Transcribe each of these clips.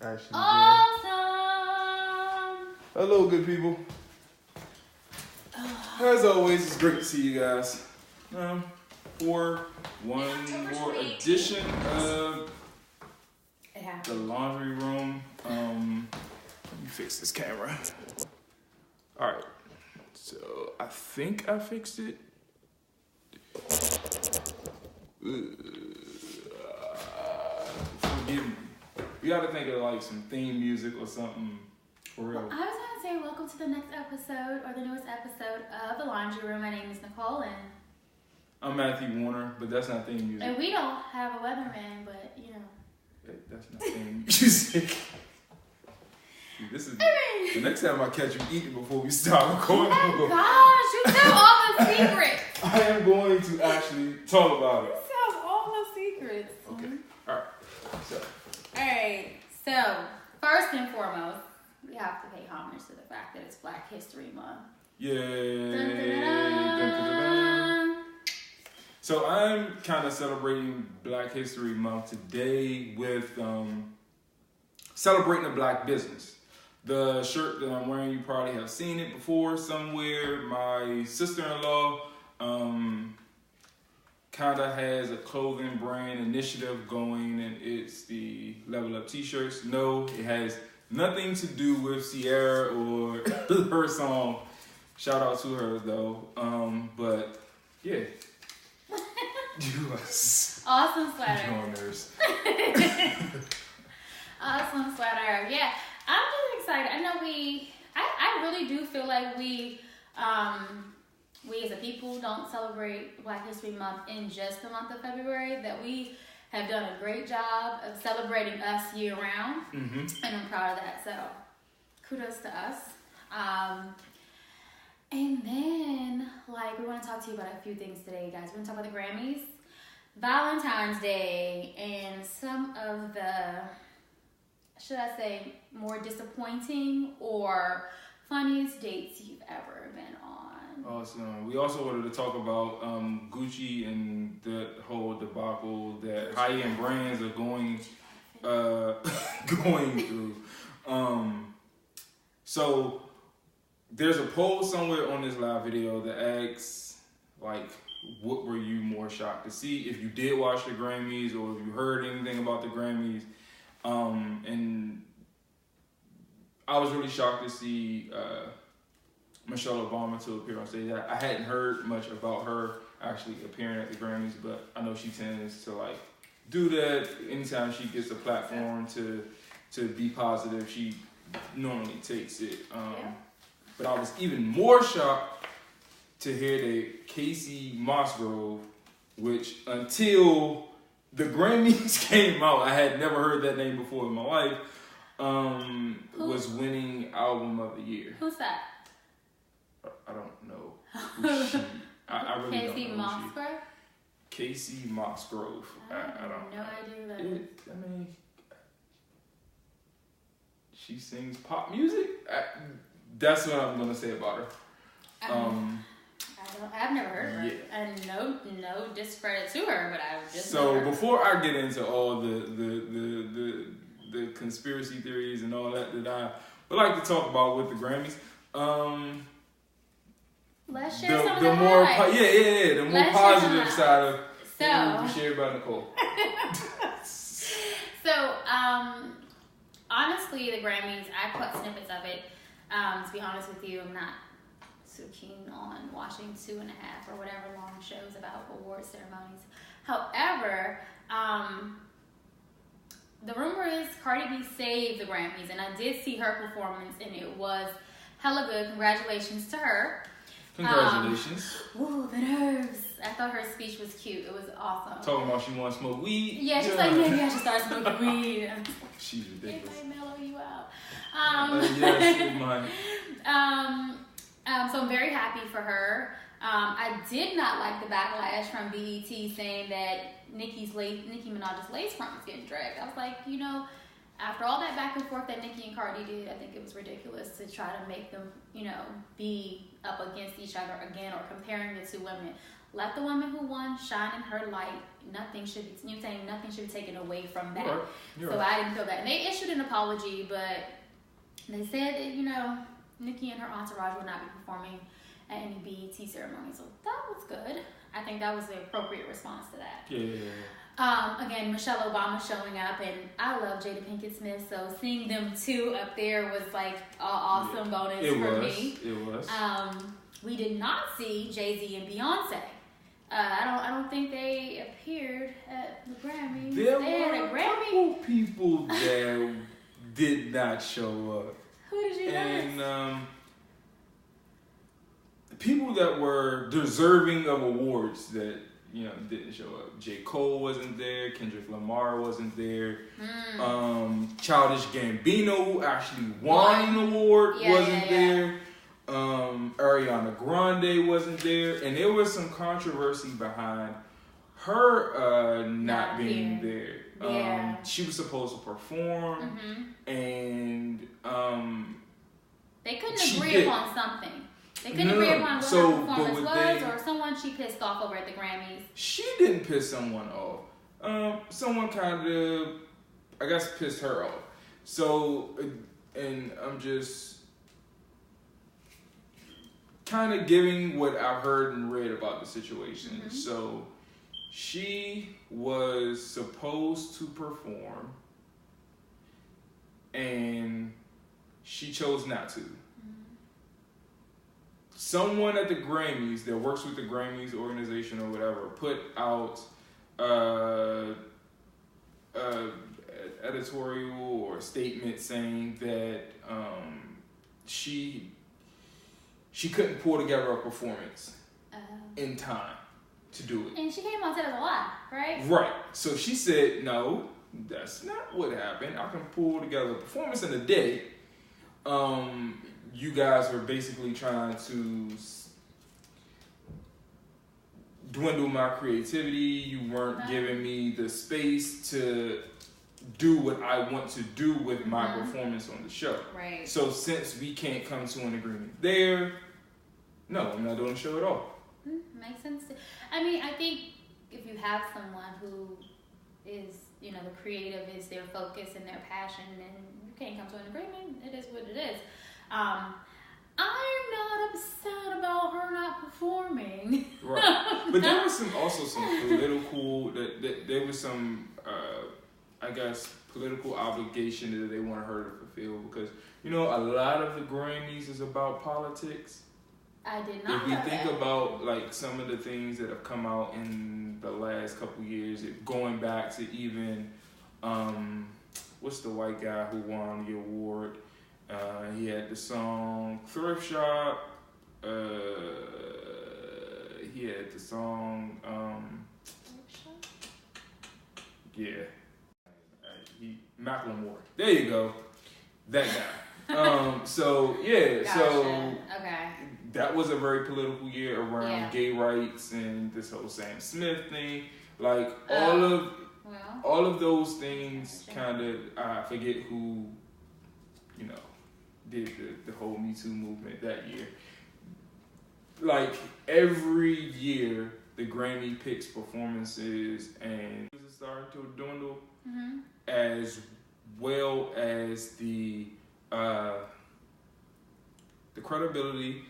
actually Awesome! Hello, good people. As always, it's great to see you guys. For one more edition of the laundry room. Let me fix this camera. All right. So I think I fixed it. Forgive me. We gotta think of like some theme music or something for real. Well, I was gonna say welcome to the next episode or the newest episode of the laundry room. My name is Nicole and I'm Matthew Warner, but that's not theme music. and we don't have a weatherman, but you know. That's not theme music. This is the next time I catch you eating before we start recording. Oh my gosh, you tell all the secrets. I am going to actually talk about it. You tell all the secrets. Okay. Alright. Alright, so first and foremost, we have to pay homage to the fact that it's Black History Month. Yay. Dun, dun, dun, dun. So I'm kind of celebrating Black History Month today with celebrating a black business. The shirt that I'm wearing, you probably have seen it before somewhere. My sister-in-law kind of has a clothing brand initiative going, and it's the Level Up T-shirts. No, it has nothing to do with Sierra or her song. Shout out to her though. But yeah. Awesome sweater. Awesome sweater. Yeah, I'm just excited. I know I really do feel like we as a people don't celebrate Black History Month in just the month of February, that we have done a great job of celebrating us year round. Mm-hmm. And I'm proud of that. So kudos to us. And then, we want to talk to you about a few things today, guys. We're going to talk about the Grammys, Valentines Day, and some of the, should I say, more disappointing or funniest dates you've ever been on. Awesome. We also wanted to talk about Gucci and the whole debacle that high-end brands are going through. So there's a poll somewhere on this live video that asks, what were you more shocked to see? If you did watch the Grammys or if you heard anything about the Grammys. And I was really shocked to see Michelle Obama to appear on stage. I hadn't heard much about her actually appearing at the Grammys, but I know she tends to do that anytime she gets a platform to be positive. She normally takes it. But I was even more shocked to hear that Casey Musgrove, which until the Grammys came out, I had never heard that name before in my life, was winning Album of the Year. Who's that? I don't know who she. I really don't know who she. Casey Musgrove. I don't know. No idea that. She sings pop music. That's what I'm gonna say about her. I've never heard of her. Yeah. And no discredit to her, but I've just. So before I get into all the conspiracy theories and all that I would like to talk about with the Grammys, let's share some of the more the more positive side of things we share about Nicole. So honestly, the Grammys, I caught snippets of it. To be honest with you, I'm not so keen on watching 2.5 or whatever long shows about award ceremonies. However, the rumor is Cardi B saved the Grammys, and I did see her performance, and it was hella good. Congratulations to her. Congratulations. Ooh, the nerves. I thought her speech was cute. It was awesome. Talking about she wants to smoke weed. Yeah, she's like, maybe I should start smoking weed. She's ridiculous. It might mellow you out. Yes, it might. So I'm very happy for her. I did not like the backlash from BET saying that Nicki Minaj's lace front was getting dragged. I was like, after all that back and forth that Nicki and Cardi did, I think it was ridiculous to try to make them, be up against each other again or comparing the two women. let the woman who won shine in her light. Nothing should be, nothing should be taken away from that. You're so right. I didn't feel that. And they issued an apology, but they said that, Nikki and her entourage would not be performing at any BET ceremony. So that was good. I think that was the appropriate response to that. Yeah. Again, Michelle Obama showing up, and I love Jada Pinkett Smith, so seeing them two up there was like an awesome bonus for me. It was. We did not see Jay-Z and Beyonce. I don't think they appeared at the Grammys. There they had were a a Grammy. couple people that did not show up. Who did you notice? And people that were deserving of awards that didn't show up. J. Cole wasn't there. Kendrick Lamar wasn't there. Childish Gambino, who actually won an award, wasn't there. Ariana Grande wasn't there, and there was some controversy behind her not being there. She was supposed to perform, and they couldn't agree upon something. They couldn't agree upon what her performance was, or someone she pissed off over at the Grammys. She didn't piss someone off. Someone kind of, I guess, pissed her off. So, and I'm just kind of giving what I've heard and read about the situation. So, she was supposed to perform, and she chose not to. Someone at the Grammys that works with the Grammys organization or whatever put out editorial or statement saying that she couldn't pull together a performance in time to do it. And she came on set as a lie, right? Right. So she said, no, that's not what happened. I can pull together a performance in a day. You guys were basically trying to dwindle my creativity. You weren't giving me the space to do what I want to do with my performance on the show. Right. So since we can't come to an agreement there, no, I'm not doing the show at all. Makes sense. I mean, I think if you have someone who is, the creative is their focus and their passion, and you can't come to an agreement, it is what it is. I'm not upset about her not performing. Right. But there was also some political, there was some, I guess, political obligation that they wanted her to fulfill because, a lot of the Grammys is about politics. I did not If know we think that. about, like, some of the things that have come out in the last couple years, going back to even, what's the white guy who won the award? He had the song Thrift Shop. He had the song, Macklemore. There you go. That guy. So Okay. that was a very political year around gay rights and this whole Sam Smith thing. Like all of those things kind of, I forget who, did the whole Me Too movement that year. Like every year, the Grammy picks performances and it's starting to dwindle, as well as the credibility,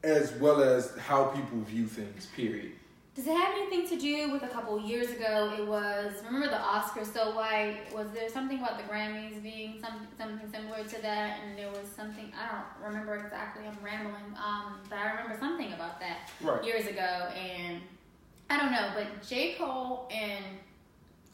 as well as how people view things, period. Does it have anything to do with a couple years ago? It was, remember the Oscars so white? Was there something about the Grammys being something similar to that? And there was something, I don't remember exactly, I'm rambling, but I remember something about that years ago. And I don't know, but J. Cole and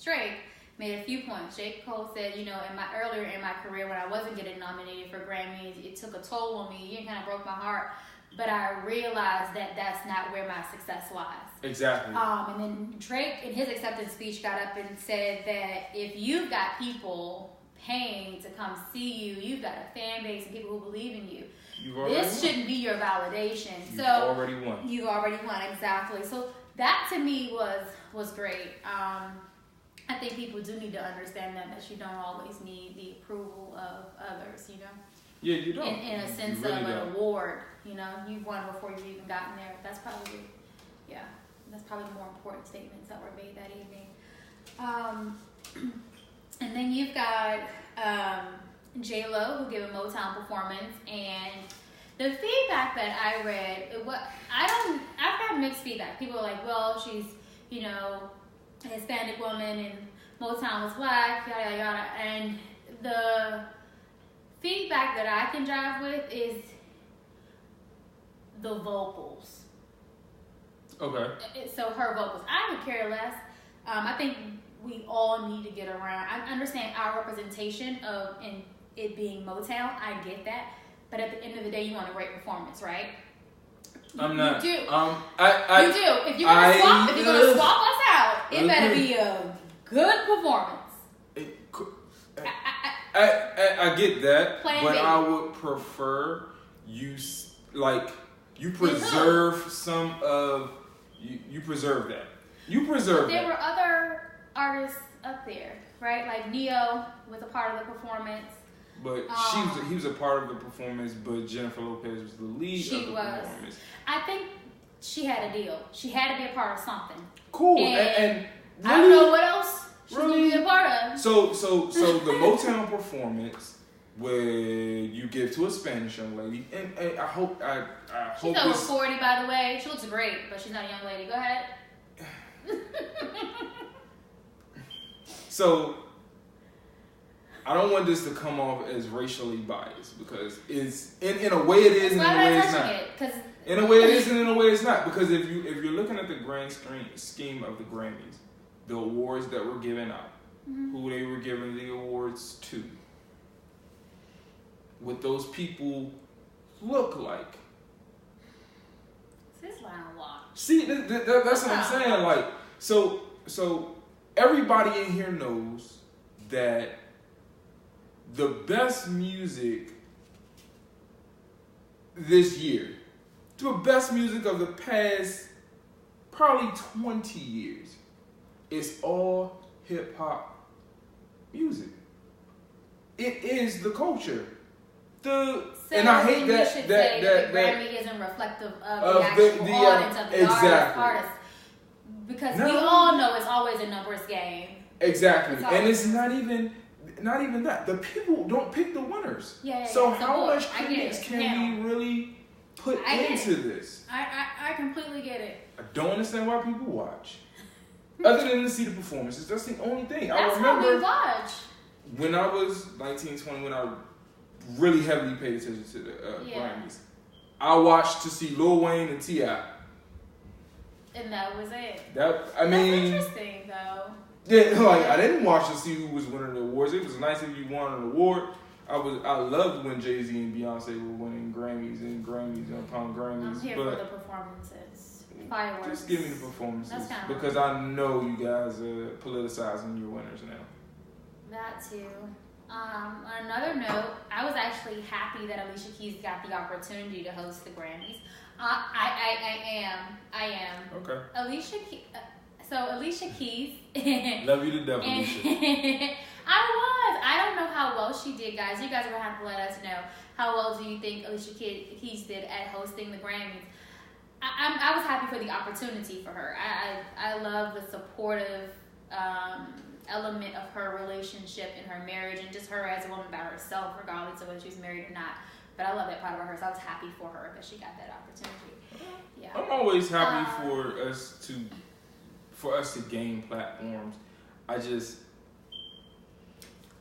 Drake made a few points. J. Cole said, earlier in my career when I wasn't getting nominated for Grammys, it took a toll on me. It kind of broke my heart. But I realized that that's not where my success lies. Exactly. And then Drake, in his acceptance speech, got up and said that if you've got people paying to come see you, you've got a fan base and people who believe in you, this shouldn't be your validation. You've already won. You've already won, exactly. So that to me was great. I think people do need to understand that you don't always need the approval of others, Yeah, you don't. In a sense really of an don't. award. You know, you've won before you've even gotten there. That's probably more important statements that were made that evening. And then you've got J-Lo, who gave a Motown performance, and the feedback that I read, I've got mixed feedback. People are like, well, she's, you know, a Hispanic woman and Motown was black, yada, yada, yada. And the feedback that I can jive with is the vocals. Okay. So her vocals. I could care less. I think we all need to get around. I understand our representation of in it being Motown. I get that. But at the end of the day, you want a great performance, right? I'm not. You do. You do. If you're gonna swap us out, it better be a good performance. I get that, Plan but B. I would prefer you preserve some of you preserve that. You preserve There that. were other artists up there, right? Like Neo was a part of the performance. But he was a part of the performance, but Jennifer Lopez was the lead of the performance. I think she had a deal. She had to be a part of something. Cool. And really, I don't know what else she's really? going to be a part of. So the Motown performance where you give to a Spanish young lady, and I hope She's over 40, by the way. She looks great, but she's not a young lady. Go ahead. So I don't want this to come off as racially biased because it's in a way it is, and in a way it's not. In a way it is, and in a way it's not. Because if you're looking at the grand scheme of the Grammys, the awards that were given out, who they were giving the awards to, what those people look like. This line walk. See, that's what I'm saying. Like, so everybody in here knows that the best music this year, the best music of the past probably 20 years, is all hip hop music. It is the culture. And I hate that the Grammy isn't reflective of the actual audience of the artist. Because we all know it's always a numbers game. Exactly. And it's not even that. The people don't pick the winners. So how much credence can we really put into this? I completely get it. I don't understand why people watch. Other than to see the performances. That's the only thing. That's I remember how we watch. When I was 19, 20, when I really heavily paid attention to the Grammys, I watched to see Lil Wayne and T.I. And that was it. That's interesting, though. Yeah, like I didn't watch to see who was winning the awards. It was nice if you won an award. I loved when Jay-Z and Beyonce were winning Grammys upon Grammys. I'm here for the performances. Fireworks. Just give me the performances. That's kind of because I know you guys are politicizing your winners now. That too. On another note, I was actually happy that Alicia Keys got the opportunity to host the Grammys. I am. Okay. Alicia Keys. Love you to death, Alicia. I don't know how well she did, guys. You guys are going to have to let us know. How well do you think Alicia Keys did at hosting the Grammys? I was happy for the opportunity for her. I love the supportive element of her relationship and her marriage and just her as a woman by herself, regardless of whether she's married or not. But I love that part of her, so I was happy for her that she got that opportunity. Yeah. I'm always happy for us to gain platforms.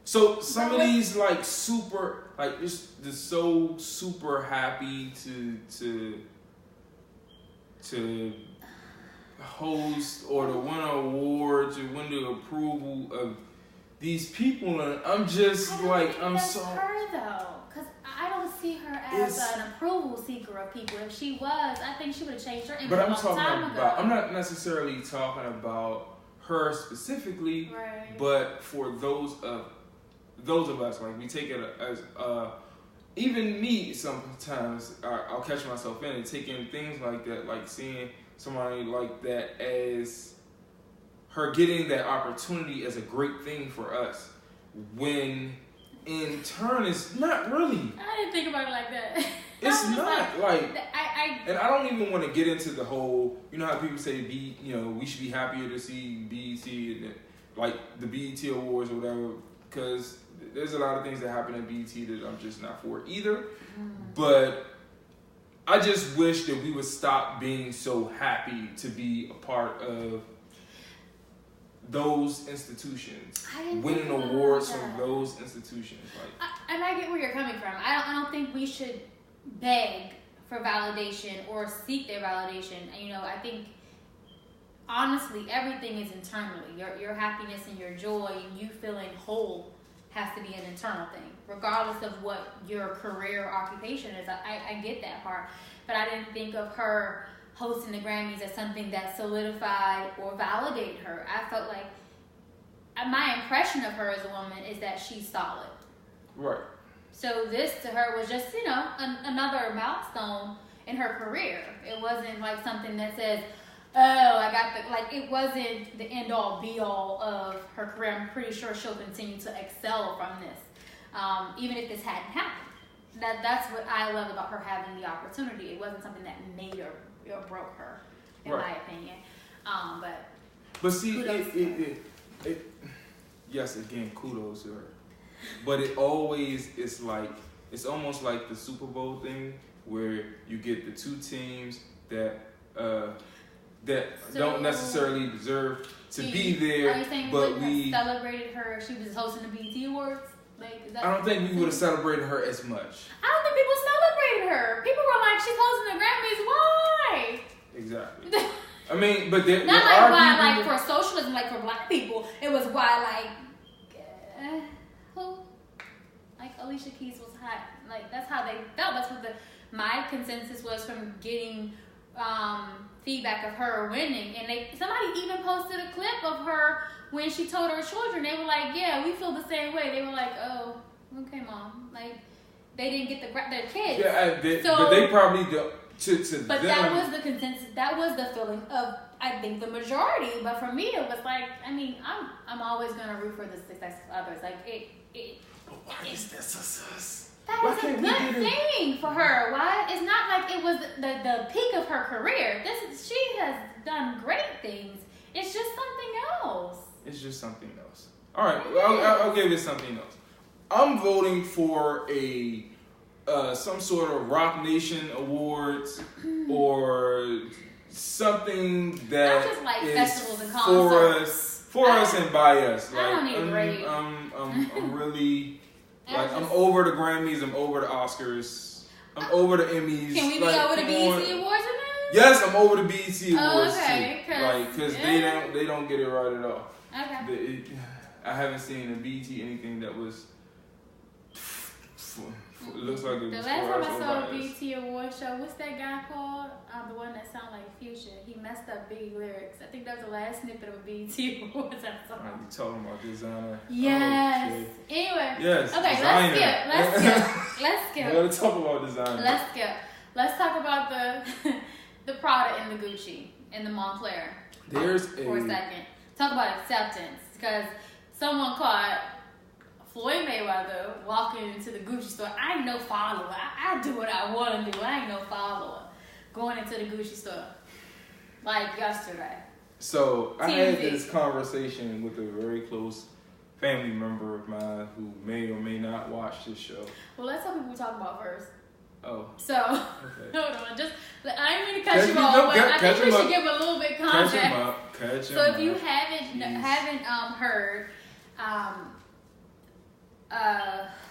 So some of these like super like just so super happy to host or to win an award, to win the approval of these people, and I'm just I'm so. Her though, because I don't see her as an approval seeker of people. If she was, I think she would have changed her image a long time ago. I'm not necessarily talking about her specifically, right. But for those of us, like we take it as even me sometimes I'll catch myself in it, taking things like that, like seeing somebody like that as her getting that opportunity as a great thing for us when in turn is not really. I didn't think about it like that. It's not like and I don't even want to get into the whole. You know how people say we should be happier to see BET and like the BET Awards or whatever, because there's a lot of things that happen at BET that I'm just not for either. But I just wish that we would stop being so happy to be a part of those institutions, winning awards from those institutions. Like, and I get where you're coming from. I don't think we should beg for validation or seek their validation. You know, I think honestly everything is internally. Your happiness and your joy and you feeling whole has to be an internal thing, regardless of what your career or occupation is. I get that part, but I didn't think of her hosting the Grammys as something that solidified or validated her. I felt like my impression of her as a woman is that she's solid. Right. So this to her was just, another milestone in her career. It wasn't like something that says, it wasn't the end all be all of her career. I'm pretty sure she'll continue to excel from this, even if this hadn't happened. That's what I love about her having the opportunity. It wasn't something that made her or broke her, in my opinion. But see, yes, again, kudos to her. But it always is like, it's almost like the Super Bowl thing where you get the two teams that don't necessarily deserve to be there. Are you saying but we celebrated her? She was hosting the BET Awards. I don't think we would have celebrated her as much. I don't think people celebrated her. People were like, she's hosting the Grammys. Why? Exactly. I mean, but there not there like why, people, like for socialism, like for black people. It was why, who? Like Alicia Keys was hot. Like that's how they felt. That's what my consensus was from getting feedback of her winning. And somebody even posted a clip of her when she told her children. They were like, "Yeah, we feel the same way." They were like, "Oh, okay, mom." Like they didn't get their kids. Yeah, but they probably do. But them, that was the consensus. That was the feeling of, I think, the majority. But for me, it was like, I mean, I'm always gonna root for the success of others. Like But why is that so? That was a good thing for her. Why? It's not like it was the peak of her career. She has done great things. It's just something else. It's just something else. All right, I'll give it something else. I'm voting for a some sort of Rock Nation Awards or something that just like is festivals and for us and by us. I don't need radio. I'm really like I'm over the Grammys. I'm over the Oscars. I'm over the Emmys. Can we be over the BET Awards in there? Yes, I'm over the BET Awards okay, too. Because they don't get it right at all. Okay. I haven't seen a BET anything that was. It looks like it was. The last time I saw a BET award show, what's that guy called? The one that sounded like Fuchsia. He messed up big lyrics. I think that was the last snippet of a BET awards I saw. You talking about designer? Yes. Okay. Anyway. Yes. Okay. Designer. Let's skip. We're gonna talk about designer. Let's skip. Let's talk about the Prada and the Gucci and the Montclair. For a second. Talk about acceptance, because someone caught Floyd Mayweather walking into the Gucci store. I ain't no follower. I do what I want to do. I ain't no follower. Going into the Gucci store. Like yesterday. So, I had this conversation with a very close family member of mine who may or may not watch this show. Well, let's talk what we talk about first. Oh. So, hold on. I didn't mean to cut you off, but I think we should give a little bit context. Catch him up. up. If you haven't heard,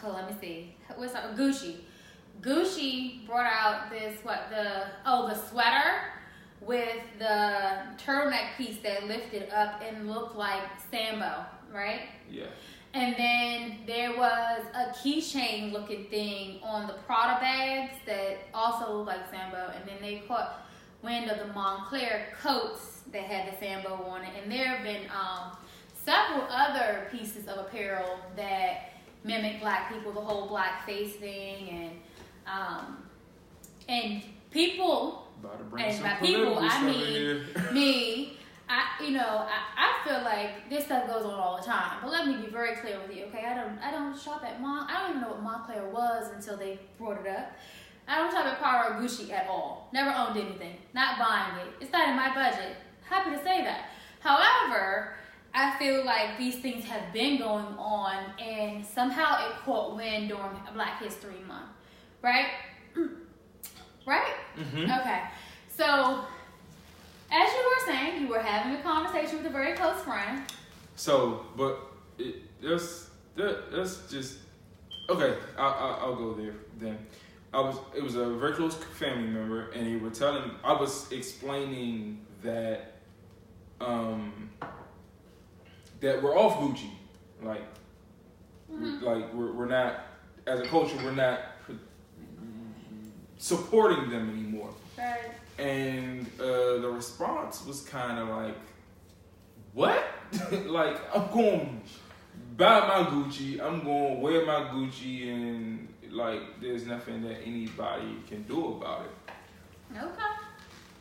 let me see. What's up? Gucci brought out the sweater with the turtleneck piece that lifted up and looked like Sambo, right? Yeah. And then there was a keychain looking thing on the Prada bags that also looked like Sambo. And then they caught wind of the Montclair coats that had the Sambo on it. And there have been several other pieces of apparel that mimic black people, the whole black face thing, and people, and by people I mean me, I feel like this stuff goes on all the time. But let me be very clear with you, okay? I don't shop at I don't even know what Moncler was until they brought it up. I don't shop at Prada or Gucci at all. Never owned anything. Not buying it. It's not in my budget. Happy to say that. However, I feel like these things have been going on, and somehow it caught wind during Black History Month, right? Right? Mm-hmm. Okay. So, as you were saying, you were having a conversation with a very close friend. So, but that's just okay. I'll go there then. It was a very close family member, and I was explaining that that we're off Gucci, like we're not, as a culture, we're not supporting them anymore. Right. And the response was kind of like, what? Like, I'm going to buy my Gucci, I'm going to wear my Gucci, and like, there's nothing that anybody can do about it. Okay.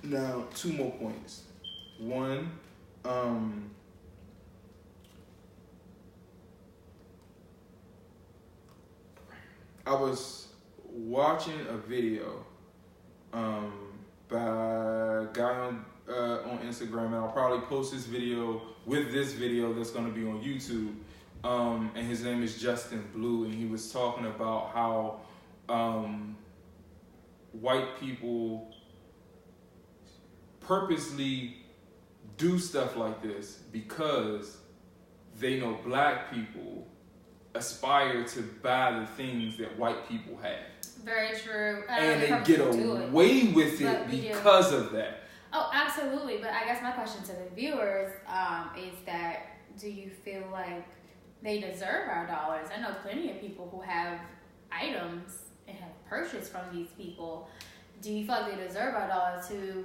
Now, 2 more points. One, I was watching a video by a guy on Instagram, and I'll probably post this video with this video that's going to be on YouTube. And his name is Justin Blue, and he was talking about how white people purposely do stuff like this because they know black people aspire to buy the things that white people have. Very true. And they get away with it because of that. Oh, absolutely. But I guess my question to the viewers is that, do you feel like they deserve our dollars? I know plenty of people who have items and have purchased from these people. Do you feel like they deserve our dollars to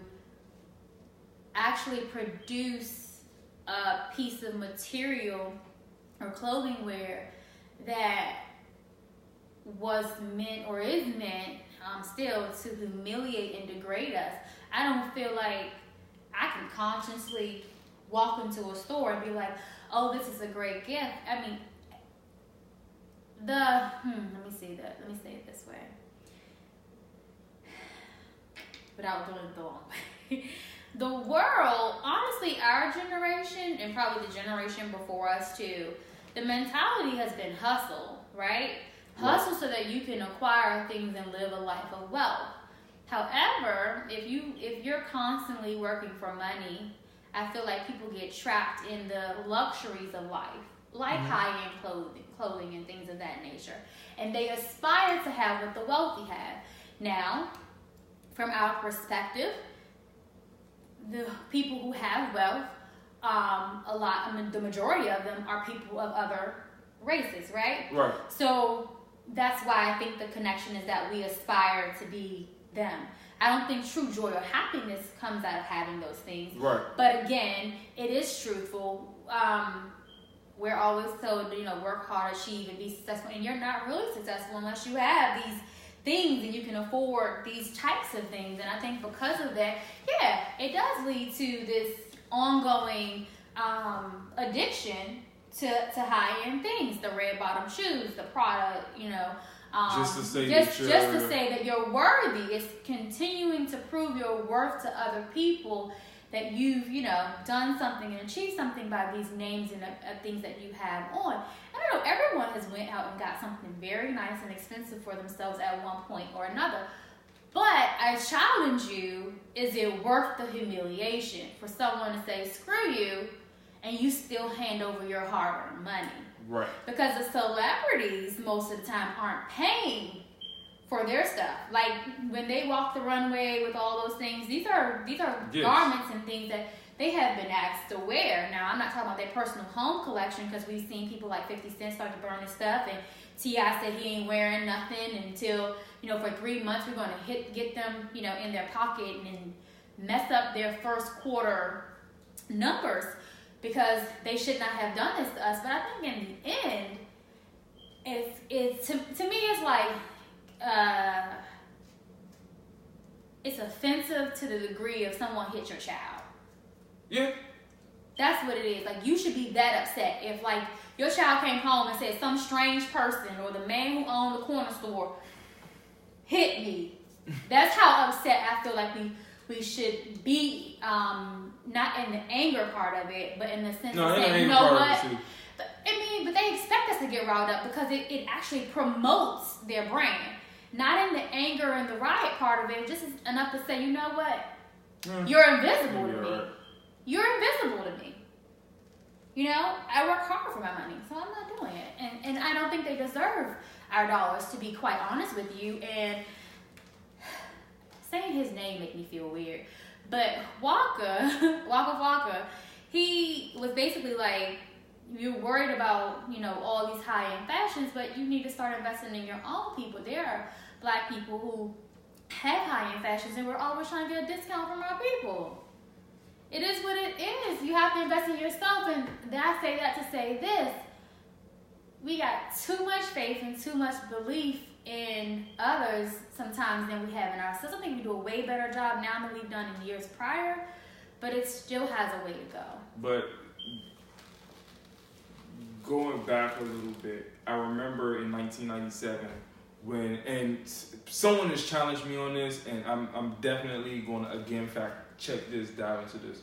actually produce a piece of material or clothing wear that was meant or is meant still to humiliate and degrade us? I don't feel like I can consciously walk into a store and be like, oh, this is a great gift. I mean, let me say it this way, without doing it the long way. The world, honestly, our generation and probably the generation before us too, the mentality has been hustle, right? Hustle so that you can acquire things and live a life of wealth. However, if you're constantly working for money, I feel like people get trapped in the luxuries of life, like high-end clothing and things of that nature. And they aspire to have what the wealthy have. Now, from our perspective, the people who have wealth, the majority of them are people of other races, right? Right. So that's why I think the connection is that we aspire to be them. I don't think true joy or happiness comes out of having those things. Right. But again, it is truthful. We're always told, work hard, achieve, and be successful. And you're not really successful unless you have these things and you can afford these types of things. And I think because of that, yeah, it does lead to this ongoing addiction to high-end things, the red bottom shoes, the product, just to say that you're worthy. It's continuing to prove your worth to other people, that you've done something and achieved something by these names and things that you have on. I don't know, everyone has went out and got something very nice and expensive for themselves at one point or another. But I challenge you, is it worth the humiliation for someone to say, screw you, and you still hand over your hard-earned money? Right. Because the celebrities, most of the time, aren't paying for their stuff. Like, when they walk the runway with all those things, these are yes. garments and things that they have been asked to wear. Now, I'm not talking about their personal home collection, because we've seen people like 50 Cent start to burn his stuff, and T.I. said he ain't wearing nothing until, for 3 months we're going to get them, in their pocket and mess up their first quarter numbers, because they should not have done this to us. But I think in the end, it's to me, it's like, it's offensive to the degree of someone hit your child. Yeah. That's what it is. Like, you should be that upset if, like, your child came home and said some strange person or the man who owned the corner store hit me. That's how upset I feel like we should be, not in the anger part of it, but in the sense of saying, you know what? But they expect us to get riled up because it actually promotes their brand. Not in the anger and the riot part of it, just enough to say, you know what? You're invisible to me. You're invisible to me. You know, I work hard for my money, so I'm not doing it. And I don't think they deserve our dollars, to be quite honest with you. And saying his name make me feel weird. But Waka, he was basically like, you're worried about, you know, all these high-end fashions, but you need to start investing in your own people. There are black people who have high-end fashions, and we're always trying to get a discount from our people. It is what it is. You have to invest in yourself, and I say that to say this. We got too much faith and too much belief in others sometimes than we have in ourselves. I think we do a way better job now than we've done in years prior, but it still has a way to go. But going back a little bit, I remember in 1997 and someone has challenged me on this, and I'm definitely going to again check this, dive into this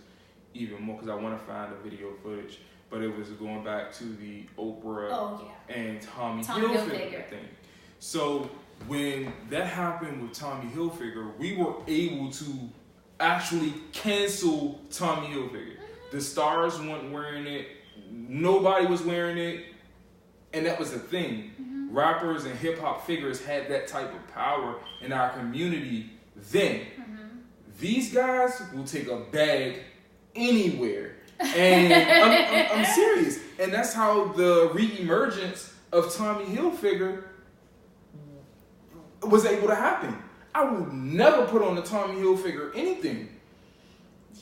even more because I want to find the video footage. But it was going back to the Oprah and Tommy Hilfiger thing. So when that happened with Tommy Hilfiger, we were able to actually cancel Tommy Hilfiger. The stars weren't wearing it. Nobody was wearing it. And that was the thing. Mm-hmm. Rappers and hip-hop figures had that type of power in our community then. Mm-hmm. These guys will take a bag anywhere. And I'm serious. And that's how the re-emergence of Tommy Hilfiger was able to happen. I would never put on the Tommy Hilfiger anything.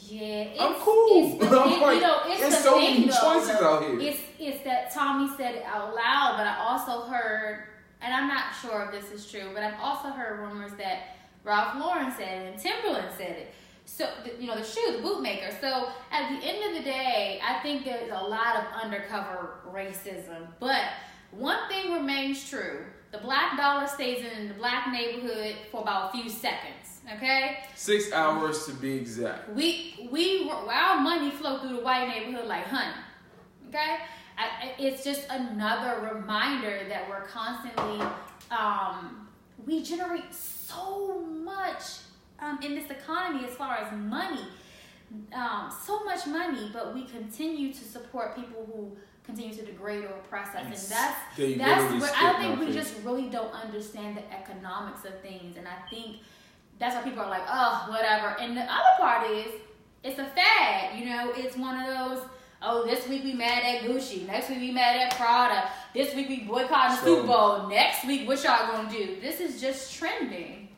Yeah, I'm cool. It's so many choices out here. It's that Tommy said it out loud, but I also heard, and I'm not sure if this is true, but I've also heard rumors that Ralph Lauren said it and Timberland said it. So, you know, the bootmaker. So, at the end of the day, I think there's a lot of undercover racism. But one thing remains true. The black dollar stays in the black neighborhood for about a few seconds, okay? 6 hours to be exact. Our money flow through the white neighborhood like honey, okay? It's just another reminder that we're constantly, we generate so much in this economy as far as money, so much money, but we continue to support people who continue to degrade or oppress us, and that's what I think we just really don't understand the economics of things, and I think that's why people are like, oh, whatever. And the other part is, it's a fad, you know, it's one of those, oh, this week we mad at Gucci, next week we mad at Prada, this week we boycotting the Super Bowl, next week what y'all gonna do? This is just trending.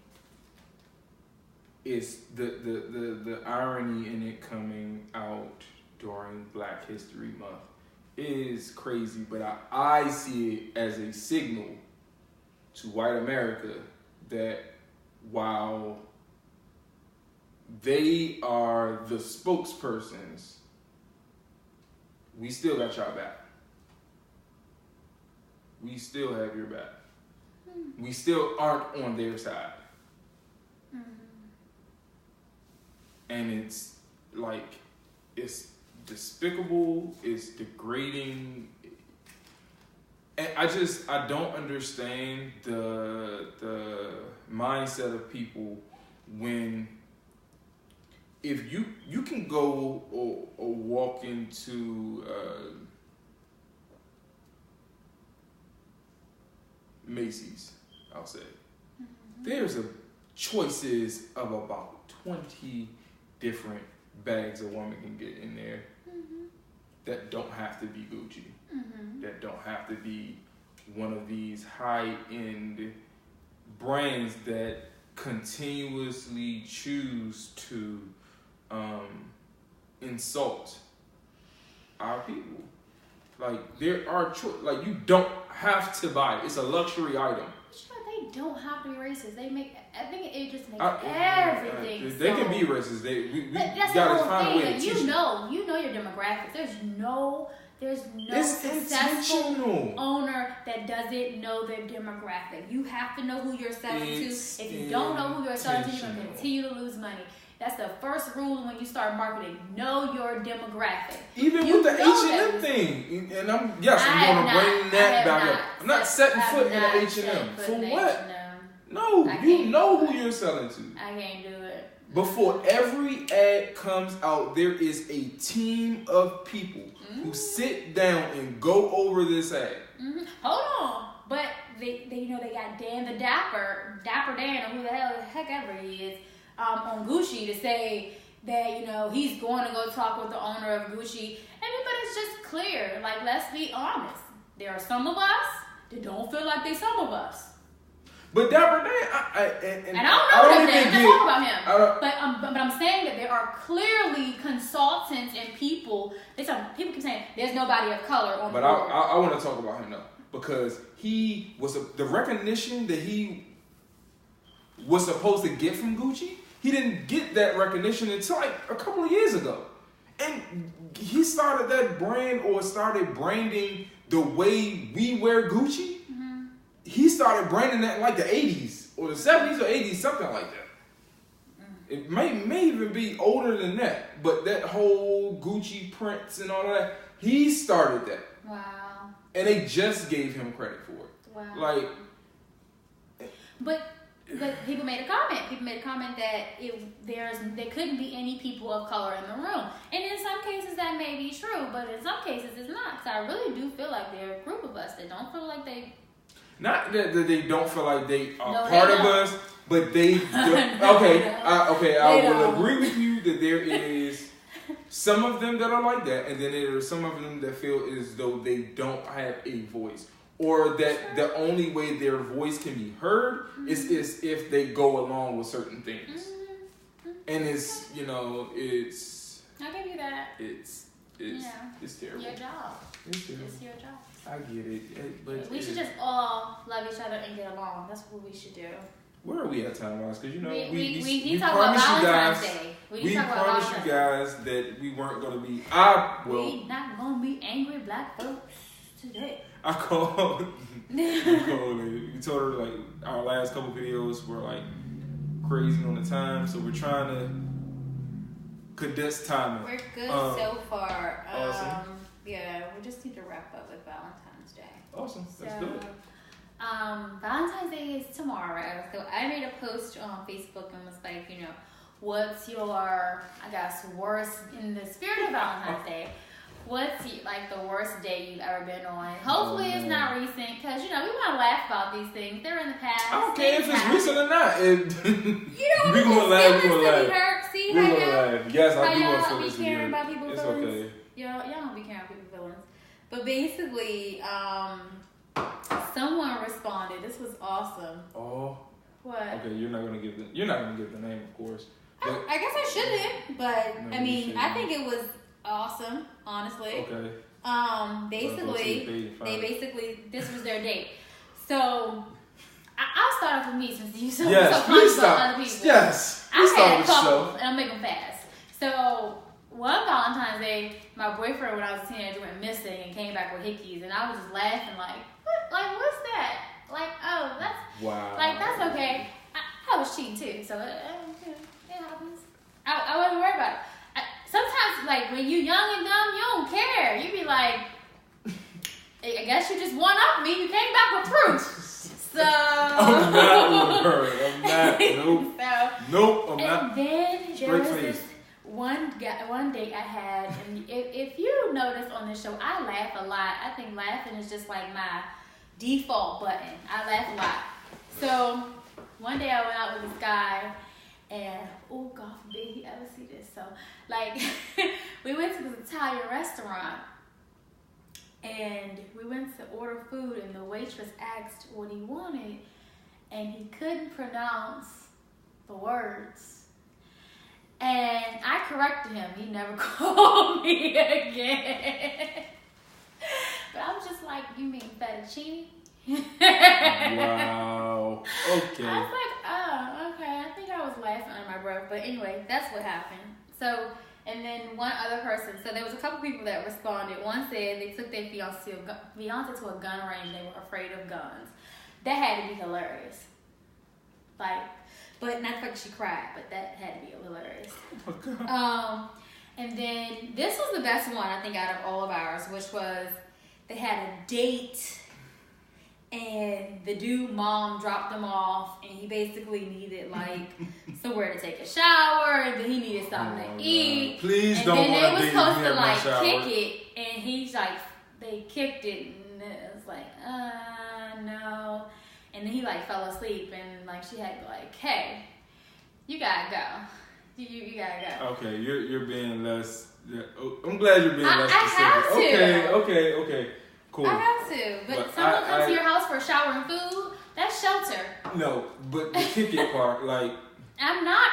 It's the irony in it coming out during Black History Month is crazy, but I see it as a signal to white America that while they are the spokespersons, we still got y'all back. We still have your back. We still aren't on their side. And it's like, it's despicable, it's degrading. And I don't understand the mindset of people when, if you can go or walk into Macy's, I'll say, there's choices of about 20 different bags a woman can get in there that don't have to be Gucci, that don't have to be one of these high-end brands that continuously choose to insult our people. Like, there are like, you don't have to buy it. It's a luxury item. Sure, they don't have to be racist. I think it just makes everything. They can be racist. We that's gotta the find whole a way thing. to teach You know your demographics. There's no successful owner that doesn't know their demographic. You have to know who you're selling to. If you don't know who you're selling to, you're going to continue to lose money. That's the first rule when you start marketing. Know your demographic. Even with the H&M thing. And I'm going to bring that back up. I'm not setting foot in the H&M. For what? No, you know who you're selling to. I can't do it. Before every ad comes out, there is a team of people who sit down and go over this ad. Mm-hmm. Hold on. But they got Dan the Dapper Dan, or who the heck ever he is, on Gucci to say that, he's going to go talk with the owner of Gucci. But it's just clear. Like, let's be honest. There are some of us that don't feel like they some of us. But Dapper Dan, and I don't know him. Let's talk about him. But I'm saying that there are clearly consultants and people. People keep saying there's nobody of color on the board. But I want to talk about him though, because he was the recognition that he was supposed to get from Gucci. He didn't get that recognition until like a couple of years ago, and he started that brand or started branding the way we wear Gucci. He started branding that in like the 80s or the 70s or 80s, something like that. It may even be older than that, but that whole Gucci prints and all that, he started that. Wow. And they just gave him credit for it. Wow. Like, but people made a comment. People made a comment that there couldn't be any people of color in the room. And in some cases that may be true, but in some cases it's not. Because I really do feel like there are a group of us that don't feel like they... Not that they don't feel like they are part of us, but they do. I will agree with you that there is some of them that are like that, and then there are some of them that feel as though they don't have a voice, or that the only way their voice can be heard is if they go along with certain things. And it's I'll give you that. It's terrible. Your job. It's your job. I get it, but we should just all love each other and get along. That's what we should do. Where are we at time-wise? Because we talk about Valentine's Day. We promised you guys that we weren't going to be. We not going to be angry black folks today. I called. We told her like our last couple videos were like crazy on the time, so we're trying to condense timing. We're good so far. Awesome. Yeah, we just need to wrap up with Valentine's Day. Awesome. Let's do it. Valentine's Day is tomorrow. So I made a post on Facebook and was like, what's your, worst, in the spirit of Valentine's Day, what's the worst day you've ever been on? Hopefully it's not recent, because, we want to laugh about these things. They're in the past. I don't care if it's recent or not. We going to laugh. See how y'all Yes, I do want to be caring about people's feelings. Okay. Y'all don't be caring about people's feelings. But basically, someone responded. This was awesome. Oh. What? Okay, you're not gonna give the name, of course. I guess I shouldn't, but no, I think it was awesome, honestly. Okay. This was their date. So I'll start off with me since you so conscious about other people. Yes. I had a couple, and I'll make them fast. So one Valentine's Day, my boyfriend, when I was a teenager, went missing and came back with hickeys, and I was just laughing like, what? Like, what's that? Like, oh, that's wow. Like, that's okay. I was cheating too, so it happens. I wasn't worried about it. Sometimes, like, when you young and dumb, you don't care. You be like, I guess you just one up me. You came back with proof. So I'm not with her. I'm not. Nope. I'm not. And then there was this one date I had, and if you notice on this show, I laugh a lot. I think laughing is just like my default button. I laugh a lot. So one day I went out with this guy, and oh God forbid he ever see this. So like we went to this Italian restaurant, and we went to order food, and the waitress asked what he wanted, and he couldn't pronounce the words. And I corrected him. He never called me again. But I'm just like, you mean fettuccine? Wow. Okay. I was like, oh, okay. I think I was laughing under my breath. But anyway, that's what happened. So, and then one other person. So there was a couple people that responded. One said they took their fiance to a gun range. They were afraid of guns. That had to be hilarious. Like, but not the fact she cried, but that had to be hilarious. Oh, And then this was the best one, I think, out of all of ours, which was they had a date and the dude mom dropped them off and he basically needed like somewhere to take a shower and then he needed something to eat. Please and don't then want they to was supposed to like kick it and he's like, they kicked it and it was like, no. And then he like fell asleep and like she had to be like, hey, you gotta go. You gotta go. Okay, you're being less. I'm glad you're being less specific. I have to. Okay, cool. I have to, but someone comes to your house for a shower and food. That's shelter. No, but the kick it part, like. I'm not.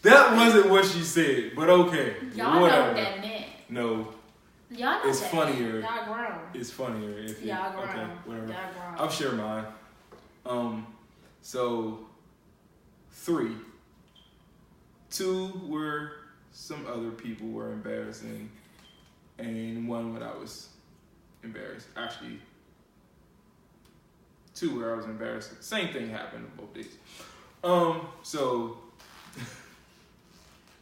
That wasn't what she said, but okay. Y'all whatever. know what that meant. No. Y'all know it's that funnier. Y'all grown. It's funnier if y'all grown. Okay, whatever. Y'all grown. I'll share mine. So 3. 2 were some other people were embarrassing, and 1 when I was embarrassed. Actually, 2 where I was embarrassed. Same thing happened both days. So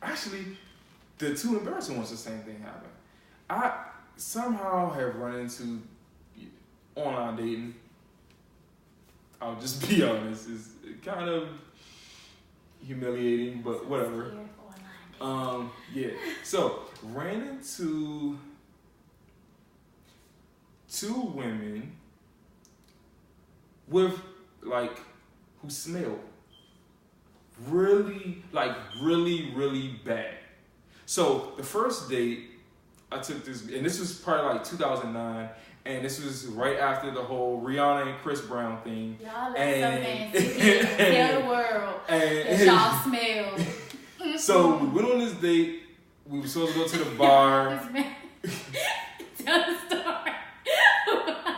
actually, the 2 embarrassing ones, the same thing happened. I somehow have run into online dating. I'll just be honest. It's kind of humiliating, but whatever. Yeah. So ran into 2 women with like who smell really bad. So the first date I took this, and this was probably like 2009. And this was right after the whole Rihanna and Chris Brown thing. Y'all let some man tell the world that y'all smell. So we went on this date. We were supposed to go to the bar. Tell the story.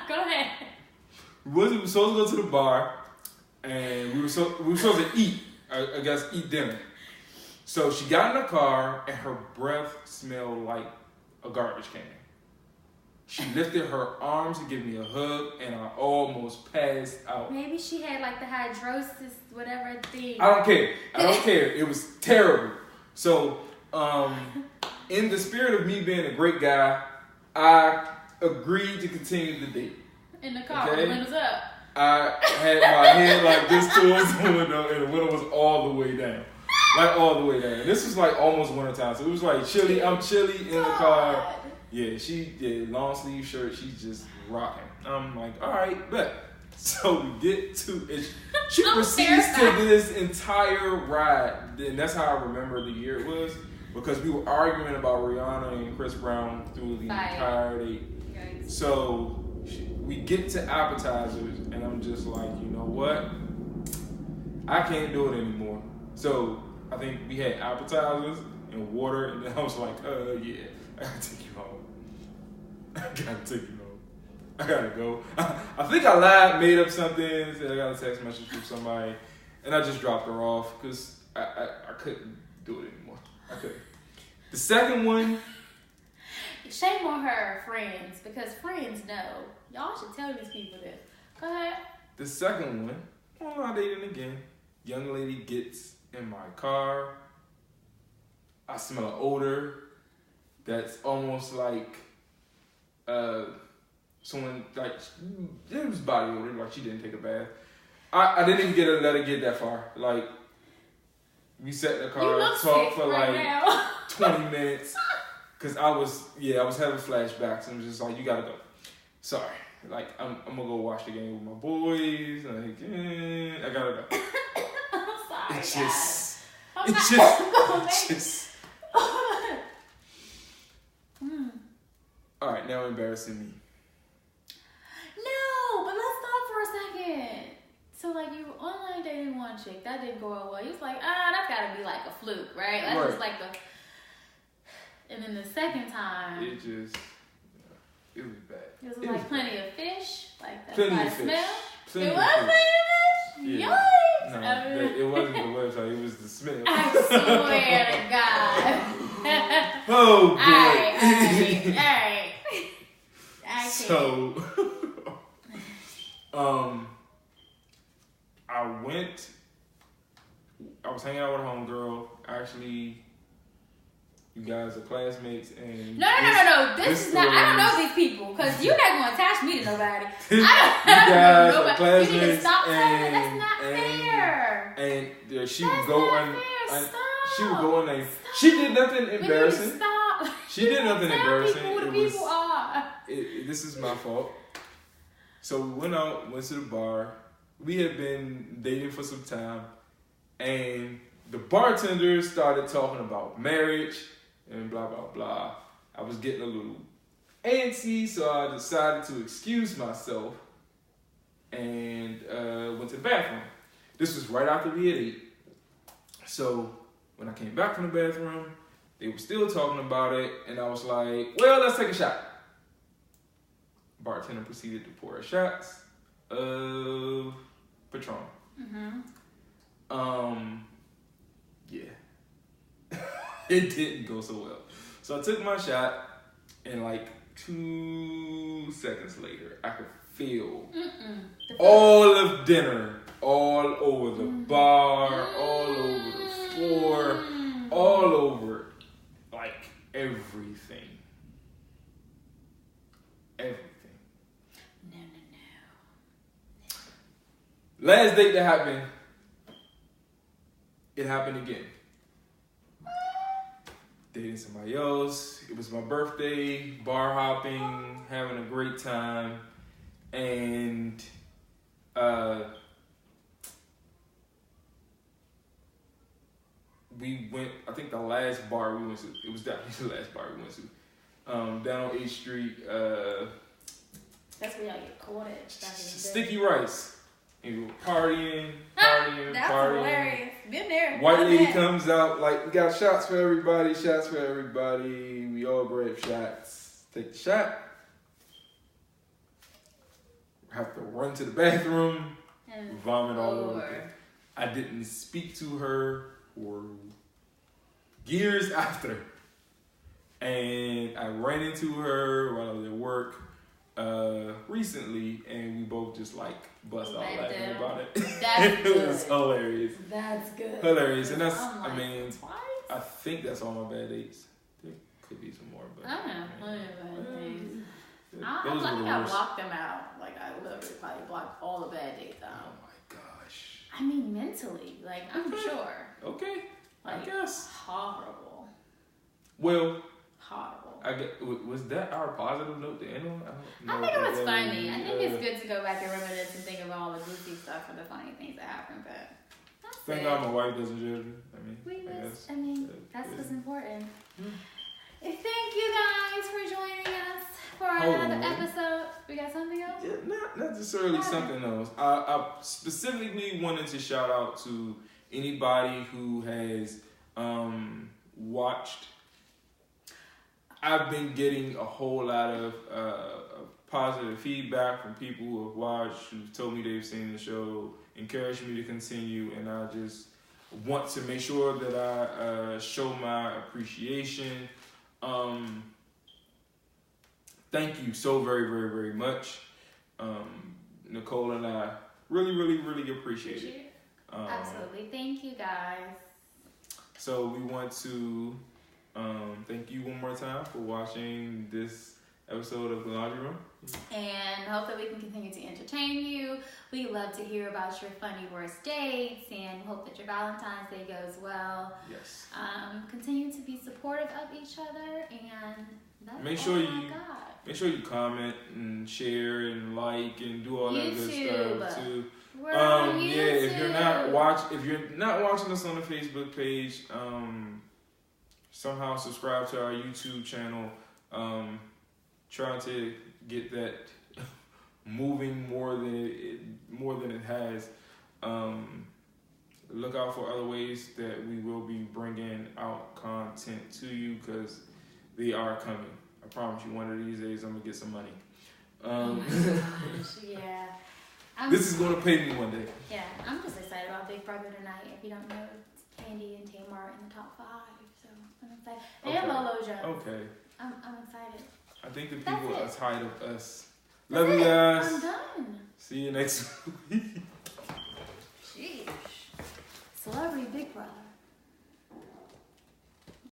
Go ahead. We were supposed to go to the bar, and we were supposed to eat. I guess eat dinner. So she got in the car, and her breath smelled like a garbage can. She lifted her arms to give me a hug, and I almost passed out. Maybe she had like the hydrosis, whatever thing. I don't care. It was terrible. So, in the spirit of me being a great guy, I agreed to continue the date. In the car, okay? The windows up. I had my head like this towards the window, and the window was all the way down. Like all the way down. And this was like almost wintertime, so it was like chilly. I'm chilly in the car. Yeah, she did long sleeve shirt. She's just rocking. I'm like, all right, bet. So we get to it. She proceeds to this entire ride. And that's how I remember the year it was, because we were arguing about Rihanna and Chris Brown through the entire date. So we get to appetizers, and I'm just like, you know what? I can't do it anymore. So I think we had appetizers and water, and then I was like, yeah, I gotta take you home. I gotta go. I think I lied, made up something, said I got a text message from somebody, and I just dropped her off because I couldn't do it anymore. I couldn't. The second one. Shame on her friends, because friends know. Y'all should tell these people this. Go ahead. The second one, online dating again. Young lady gets in my car. I smell an odor that's almost like someone, like, it was body odor, like she didn't take a bath. I didn't even let her get that far. Like, we sat in the car, talked for like 20 minutes. Cause I was having flashbacks. I'm just like, you gotta go. Sorry. Like, I'm gonna go watch the game with my boys. Like, I gotta go. I'm sorry, It's just. All right, now embarrassing me. No, but let's stop for a second. So, like, you were online dating one chick, that didn't go out well. You was like, that's gotta be like a fluke, right? That's just like and then the second time, it was bad. It was like plenty of fish, like that plenty by of fish. smell. Plenty It of was fish. famous? Yeah. Yikes! No, it wasn't the website. It was the smell. I swear to God. Oh boy. Alright. I can't. So, I was hanging out with a homegirl. Actually, you guys are classmates, and No. This is not. I don't know these people because you're not going to attach me to nobody. I you don't guys know are nobody. classmates. You need to stop saying that. That's not fair. And she That's would go not on. fair. Stop. She would go on. She did nothing embarrassing. Stop. She did nothing embarrassing. People who the people are. This is my fault. So we went to the bar. We had been dating for some time, and the bartender started talking about marriage and blah blah blah. I was getting a little antsy, so I decided to excuse myself and went to the bathroom. This was right after we had ate. So when I came back from the bathroom, they were still talking about it, and I was like, well, let's take a shot. Bartender proceeded to pour us shots of Patron. Yeah. It didn't go so well. So I took my shot, and like 2 seconds later, I could feel all of dinner all over the bar, all over the floor, all over, like everything. Everything. No. Last date that happened, it happened again. Dating somebody else. It was my birthday, bar hopping, having a great time, and we went. I think the last bar we went to. It was definitely the last bar we went to. Down on 8th Street. That's where y'all get caught at. Sticky Rice. And we were partying. That's hilarious. Been there. White lady comes out like, we got shots for everybody. We all grab shots. Take the shot. Have to run to the bathroom. And vomit all over. I didn't speak to her for years after. And I ran into her while I was at work recently, and we both just like bust out laughing about it. It was hilarious. That's good. Hilarious. And that's, I think that's all my bad dates. There could be some more, but I don't know. Plenty of bad things. I blocked them out. Like, I literally probably blocked all the bad dates out. Oh my gosh. I mean, mentally. Like, I'm sure. Okay. Like, I guess. Horrible. Well, horrible. Was that our positive note to end on? I think it was funny. I think it's good to go back and reminisce and think of all the goofy stuff and the funny things that happened. But thank God my wife doesn't judge me. That's what's important. Thank you guys for joining us for another episode. We got something else? Yeah, not necessarily something else. I specifically wanted to shout out to anybody who has watched. I've been getting a whole lot of positive feedback from people who have watched, who've told me they've seen the show, encouraged me to continue, and I just want to make sure that I show my appreciation. Thank you so very, very, very much. Nicole and I really, really, really appreciate it. Absolutely. Thank you, guys. So we want to thank you one more time for watching this episode of The Laundry Room. And hope that we can continue to entertain you. We love to hear about your funny worst dates and hope that your Valentine's Day goes well. Yes. Continue to be supportive of each other, and that's make sure you comment and share and like and do all that good stuff too. We're on YouTube. Yeah, if you're not watching us on the Facebook page, somehow subscribe to our YouTube channel. Trying to get that moving more than it has. Look out for other ways that we will be bringing out content to you, because they are coming. I promise you, one of these days I'm gonna get some money. Yeah. This is gonna pay me one day. Yeah, I'm just excited about Big Brother tonight. If you don't know, it's Candy and Tamar in the top 5. So I'm excited. And Lolo Jones. Okay. I'm excited. I think the people are tired of us. That's Love you guys. I'm done. See you next week. Sheesh. Celebrity Big Brother.